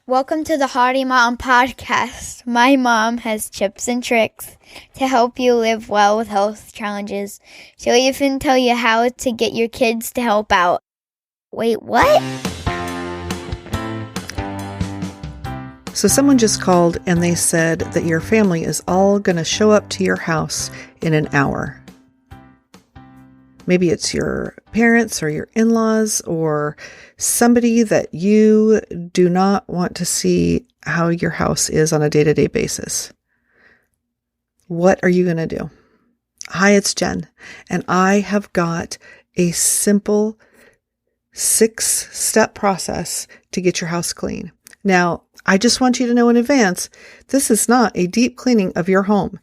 Welcome to the Hardy Mom Podcast. My mom has tips and tricks to help you live well with health challenges. She'll even tell you how to get your kids to help out. Wait, what? So someone just called and they said that your family is all going to show up to your house in an hour. Maybe it's your parents or your in-laws or somebody that you do not want to see how your house is on a day-to-day basis. What are you going to do? Hi, it's Jen, and I have got a simple 6-step process to get your house clean. Now, I just want you to know in advance, this is not a deep cleaning of your home,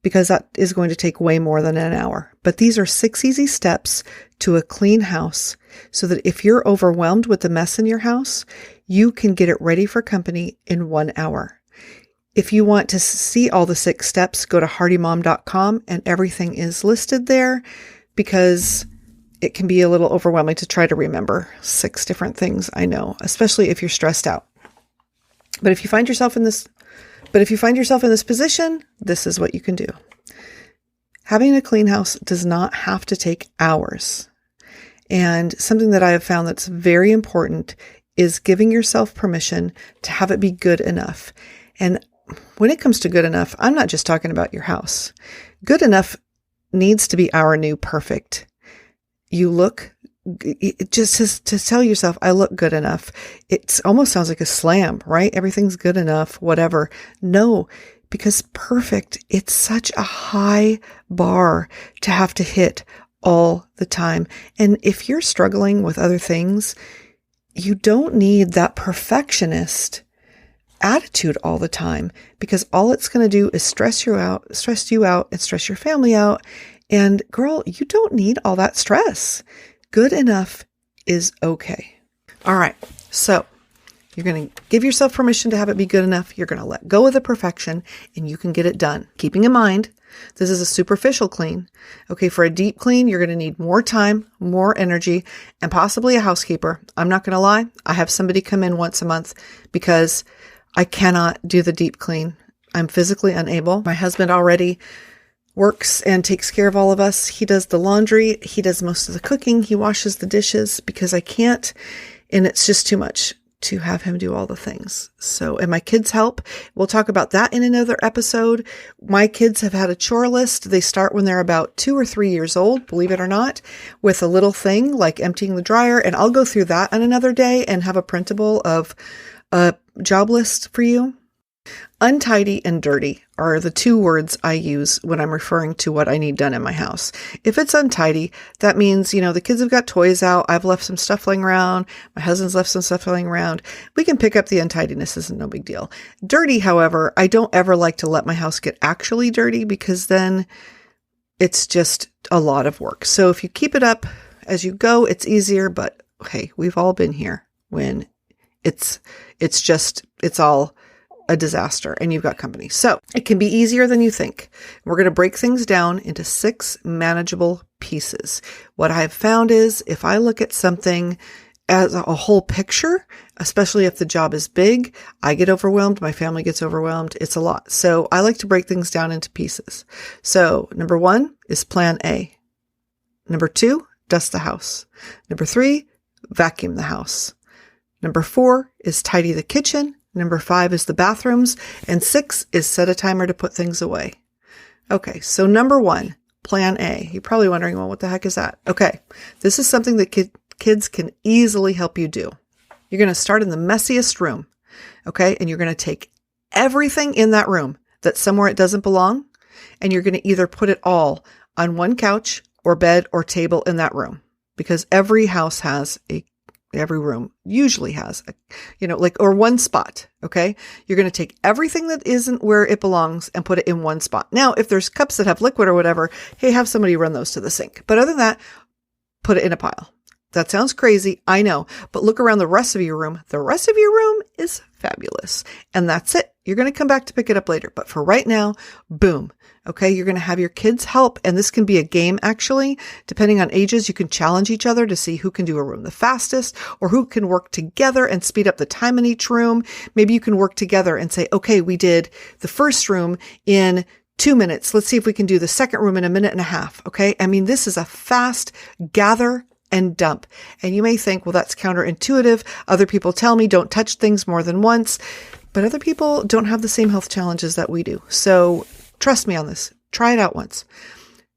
because that is going to take way more than an hour. But these are 6 easy steps to a clean house so that if you're overwhelmed with the mess in your house, you can get it ready for company in 1 hour. If you want to see all the 6 steps, go to hardymom.com and everything is listed there because it can be a little overwhelming to try to remember 6 different things, I know, especially if you're stressed out. But if you find yourself in this position, this is what you can do. Having a clean house does not have to take hours. And something that I have found that's very important is giving yourself permission to have it be good enough. And when it comes to good enough, I'm not just talking about your house. Good enough needs to be our new perfect. You look just to tell yourself, I look good enough. It almost sounds like a slam, right? Everything's good enough, whatever. No, because perfect, it's such a high bar to have to hit all the time. And if you're struggling with other things, you don't need that perfectionist attitude all the time, because all it's going to do is stress you out, and stress your family out. And girl, you don't need all that stress. Good enough is okay. All right. So you're going to give yourself permission to have it be good enough. You're going to let go of the perfection and you can get it done. Keeping in mind, this is a superficial clean. Okay. For a deep clean, you're going to need more time, more energy, and possibly a housekeeper. I'm not going to lie. I have somebody come in once a month because I cannot do the deep clean. I'm physically unable. My husband already works and takes care of all of us. He does the laundry. He does most of the cooking. He washes the dishes because I can't. And it's just too much to have him do all the things. So, and my kids help. We'll talk about that in another episode. My kids have had a chore list. They start when they're about 2 or 3 years old, believe it or not, with a little thing like emptying the dryer. And I'll go through that on another day and have a printable of a job list for you. Untidy and dirty are the 2 words I use when I'm referring to what I need done in my house. If it's untidy, that means, the kids have got toys out. I've left some stuff laying around. My husband's left some stuff laying around. We can pick up the untidiness. Isn't no big deal. Dirty, however, I don't ever like to let my house get actually dirty because then it's just a lot of work. So if you keep it up as you go, it's easier. But hey, we've all been here when it's all a disaster and you've got company. So it can be easier than you think. We're going to break things down into 6 manageable pieces. What I've found is if I look at something as a whole picture, especially if the job is big, I get overwhelmed. My family gets overwhelmed. It's a lot. So I like to break things down into pieces. So number 1 is plan A. Number 2, dust the house. Number 3, vacuum the house. Number 4 is tidy the kitchen. Number 5 is the bathrooms, and 6 is set a timer to put things away. Okay, so number 1, plan A. You're probably wondering, well, what the heck is that? Okay, this is something that kids can easily help you do. You're going to start in the messiest room, okay? And you're going to take everything in that room that's somewhere it doesn't belong, and you're going to either put it all on one couch or bed or table in that room, because every room usually has, or one spot. Okay. You're going to take everything that isn't where it belongs and put it in one spot. Now, if there's cups that have liquid or whatever, hey, have somebody run those to the sink. But other than that, put it in a pile. That sounds crazy, I know, but look around the rest of your room. The rest of your room is fabulous. And that's it. You're going to come back to pick it up later. But for right now, boom. Okay, you're going to have your kids help. And this can be a game, actually. Depending on ages, you can challenge each other to see who can do a room the fastest or who can work together and speed up the time in each room. Maybe you can work together and say, okay, we did the first room in 2 minutes. Let's see if we can do the second room in a minute and a half. Okay, I mean, this is a fast gather and dump. And you may think, well, that's counterintuitive. Other people tell me don't touch things more than once, but other people don't have the same health challenges that we do. So trust me on this. Try it out once.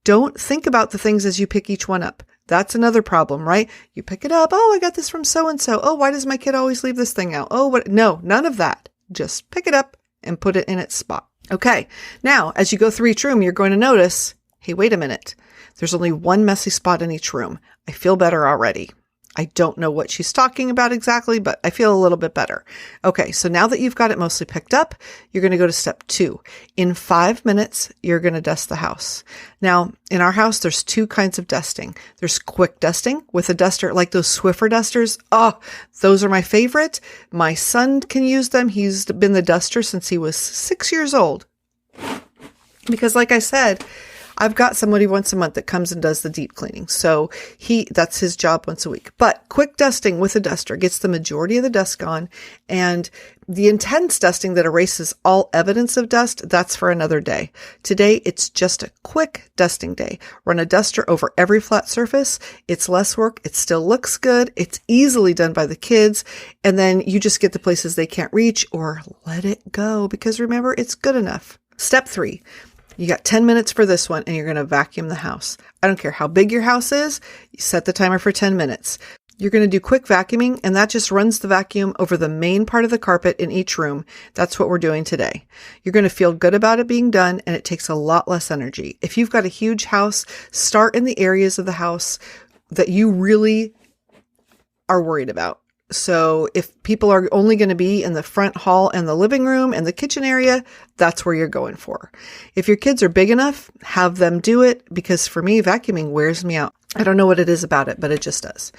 Don't think about the things as you pick each one up. That's another problem, right? You pick it up. Oh, I got this from so-and-so. Oh, why does my kid always leave this thing out? Oh, what? No, none of that. Just pick it up and put it in its spot. Okay. Now, as you go through each room, you're going to notice, hey, wait a minute. There's only one messy spot in each room. I feel better already. I don't know what she's talking about exactly, but I feel a little bit better. Okay, so now that you've got it mostly picked up, you're going to go to step 2. In 5 minutes, you're going to dust the house. Now, in our house, there's 2 kinds of dusting. There's quick dusting with a duster, like those Swiffer dusters. Oh, those are my favorite. My son can use them. He's been the duster since he was 6 years old. Because like I said, I've got somebody once a month that comes and does the deep cleaning. So that's his job once a week. But quick dusting with a duster gets the majority of the dust gone. And the intense dusting that erases all evidence of dust, that's for another day. Today, it's just a quick dusting day. Run a duster over every flat surface. It's less work. It still looks good. It's easily done by the kids. And then you just get the places they can't reach or let it go because remember, it's good enough. Step 3. You got 10 minutes for this one and you're going to vacuum the house. I don't care how big your house is. You set the timer for 10 minutes. You're going to do quick vacuuming and that just runs the vacuum over the main part of the carpet in each room. That's what we're doing today. You're going to feel good about it being done and it takes a lot less energy. If you've got a huge house, start in the areas of the house that you really are worried about. So if people are only going to be in the front hall and the living room and the kitchen area, that's where you're going for. If your kids are big enough, have them do it because for me, vacuuming wears me out. I don't know what it is about it, but it just does.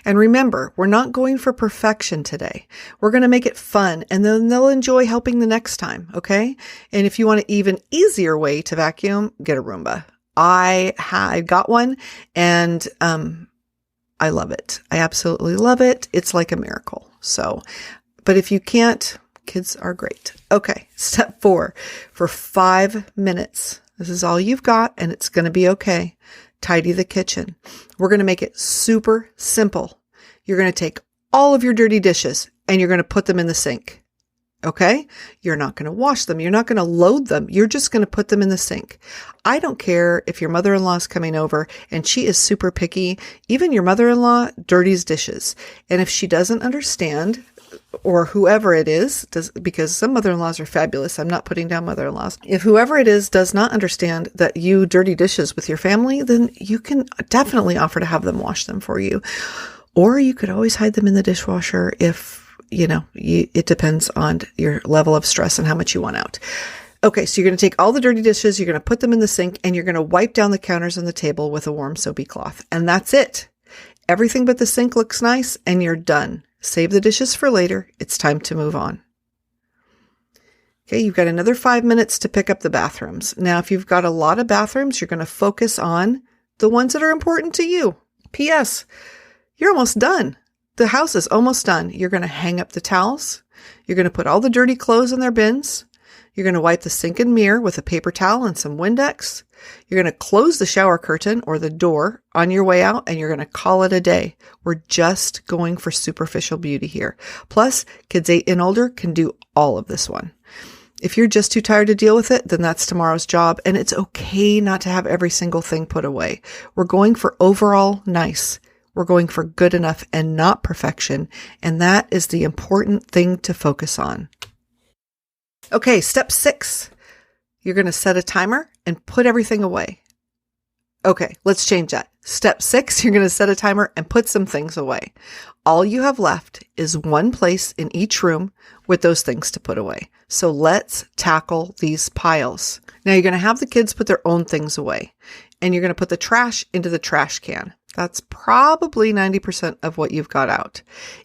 And remember, we're not going for perfection today. We're going to make it fun and then they'll enjoy helping the next time. Okay. And if you want an even easier way to vacuum, get a Roomba. I got one and, I love it. I absolutely love it. It's like a miracle. So, but if you can't, kids are great. Okay. Step 4, for 5 minutes. This is all you've got and it's going to be okay. Tidy the kitchen. We're going to make it super simple. You're going to take all of your dirty dishes and you're going to put them in the sink. Okay? You're not going to wash them. You're not going to load them. You're just going to put them in the sink. I don't care if your mother-in-law is coming over and she is super picky. Even your mother-in-law dirties dishes. And if she doesn't understand, or whoever it is, because some mother-in-laws are fabulous. I'm not putting down mother-in-laws. If whoever it is does not understand that you dirty dishes with your family, then you can definitely offer to have them wash them for you. Or you could always hide them in the dishwasher if it depends on your level of stress and how much you want out. Okay, so you're going to take all the dirty dishes, you're going to put them in the sink, and you're going to wipe down the counters and the table with a warm soapy cloth. And that's it. Everything but the sink looks nice, and you're done. Save the dishes for later. It's time to move on. Okay, you've got another 5 minutes to pick up the bathrooms. Now, if you've got a lot of bathrooms, you're going to focus on the ones that are important to you. P.S. You're almost done. The house is almost done. You're going to hang up the towels. You're going to put all the dirty clothes in their bins. You're going to wipe the sink and mirror with a paper towel and some Windex. You're going to close the shower curtain or the door on your way out, and you're going to call it a day. We're just going for superficial beauty here. Plus, kids 8 and older can do all of this one. If you're just too tired to deal with it, then that's tomorrow's job, and it's okay not to have every single thing put away. We're going for overall nice. We're going for good enough and not perfection. And that is the important thing to focus on. Okay, step 6. You're going to set a timer and put everything away. Okay, let's change that. Step 6, you're going to set a timer and put some things away. All you have left is one place in each room with those things to put away. So let's tackle these piles. Now you're going to have the kids put their own things away. and you're going to put the trash into the trash can. That's probably 90% of what you've got out.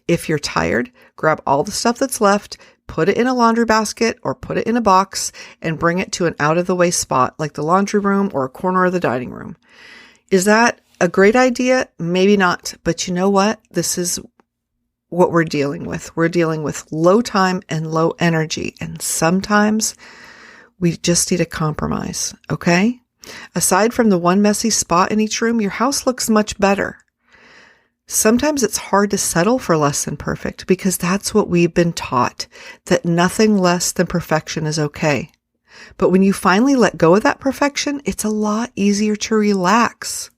If you're tired, grab all the stuff that's left, put it in a laundry basket or put it in a box and bring it to an out-of-the-way spot like the laundry room or a corner of the dining room. Is that a great idea? Maybe not. But you know what? This is what we're dealing with. We're dealing with low time and low energy. And sometimes we just need a compromise, okay? Aside from the one messy spot in each room, your house looks much better. Sometimes it's hard to settle for less than perfect because that's what we've been taught, that nothing less than perfection is okay. But when you finally let go of that perfection, it's a lot easier to relax.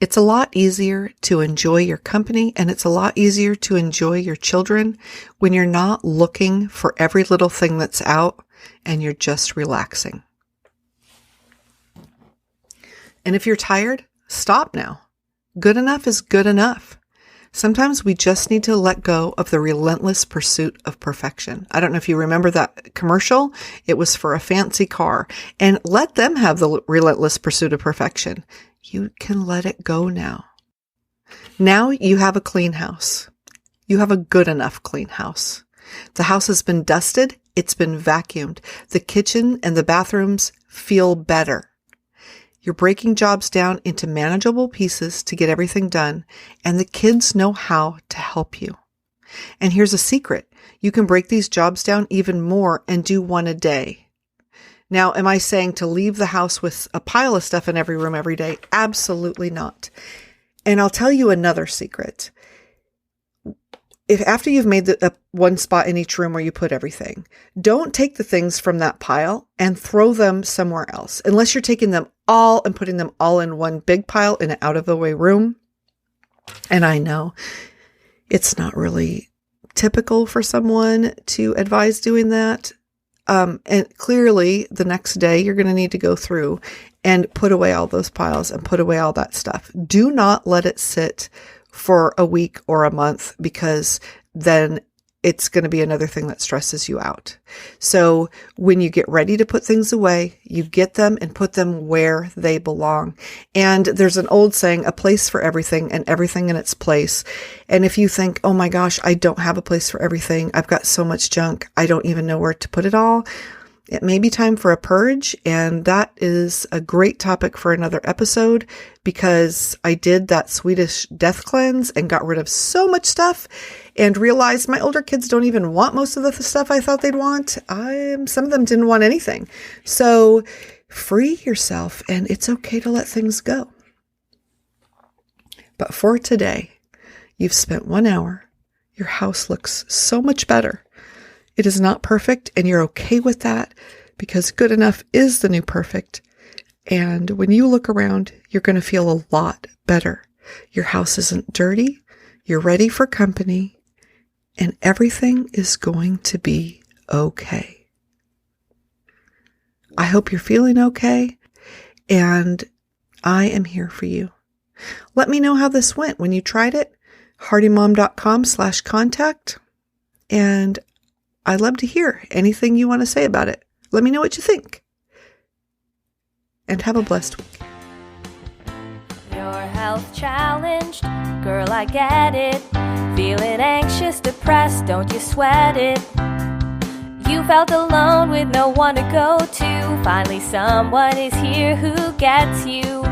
It's a lot easier to enjoy your company, and it's a lot easier to enjoy your children when you're not looking for every little thing that's out and you're just relaxing. And if you're tired, stop now. Good enough is good enough. Sometimes we just need to let go of the relentless pursuit of perfection. I don't know if you remember that commercial. It was for a fancy car. And let them have the relentless pursuit of perfection. You can let it go now. Now you have a clean house. You have a good enough clean house. The house has been dusted. It's been vacuumed. The kitchen and the bathrooms feel better. You're breaking jobs down into manageable pieces to get everything done, and the kids know how to help you. And here's a secret. You can break these jobs down even more and do one a day. Now, am I saying to leave the house with a pile of stuff in every room every day? Absolutely not. And I'll tell you another secret. If after you've made the one spot in each room where you put everything, don't take the things from that pile and throw them somewhere else, unless you're taking them all and putting them all in one big pile in an out-of-the-way room. And I know it's not really typical for someone to advise doing that. And clearly the next day you're going to need to go through and put away all those piles and put away all that stuff. Do not let it sit for a week or a month, because then it's going to be another thing that stresses you out. So when you get ready to put things away, you get them and put them where they belong. And there's an old saying, a place for everything and everything in its place. And if you think, oh my gosh, I don't have a place for everything. I've got so much junk. I don't even know where to put it all. It may be time for a purge, and that is a great topic for another episode, because I did that Swedish death cleanse and got rid of so much stuff and realized my older kids don't even want most of the stuff I thought they'd want. Some of them didn't want anything. So free yourself, and it's okay to let things go. But for today, you've spent 1 hour. Your house looks so much better. It is not perfect, and you're okay with that, because good enough is the new perfect. And when you look around, you're going to feel a lot better. Your house isn't dirty. You're ready for company, and everything is going to be okay. I hope you're feeling okay, and I am here for you. Let me know how this went when you tried it. HardyMom.com/contact. And I'd love to hear anything you want to say about it. Let me know what you think. And have a blessed week. You're health challenged, girl, I get it. Feeling anxious, depressed, don't you sweat it. You felt alone with no one to go to. Finally someone is here who gets you.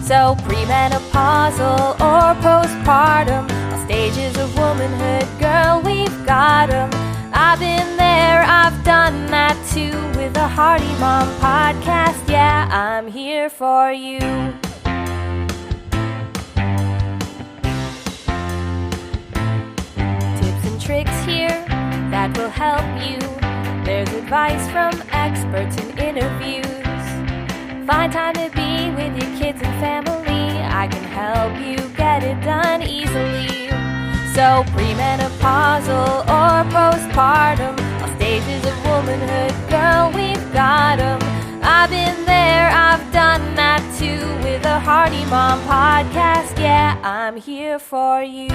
So premenopausal or postpartum, all stages of womanhood, girl, we've got 'em. I've been there, I've done that too, with the Hardy Mom podcast. Yeah, I'm here for you. Tips and tricks here that will help you. There's advice from experts and interviews. Find time to be with your kids and family. I can help you get it done easily. So premenopausal or postpartum, all stages of womanhood, girl, we've got 'em. I've been there, I've done that too, with the Hardy Mom podcast. Yeah, I'm here for you.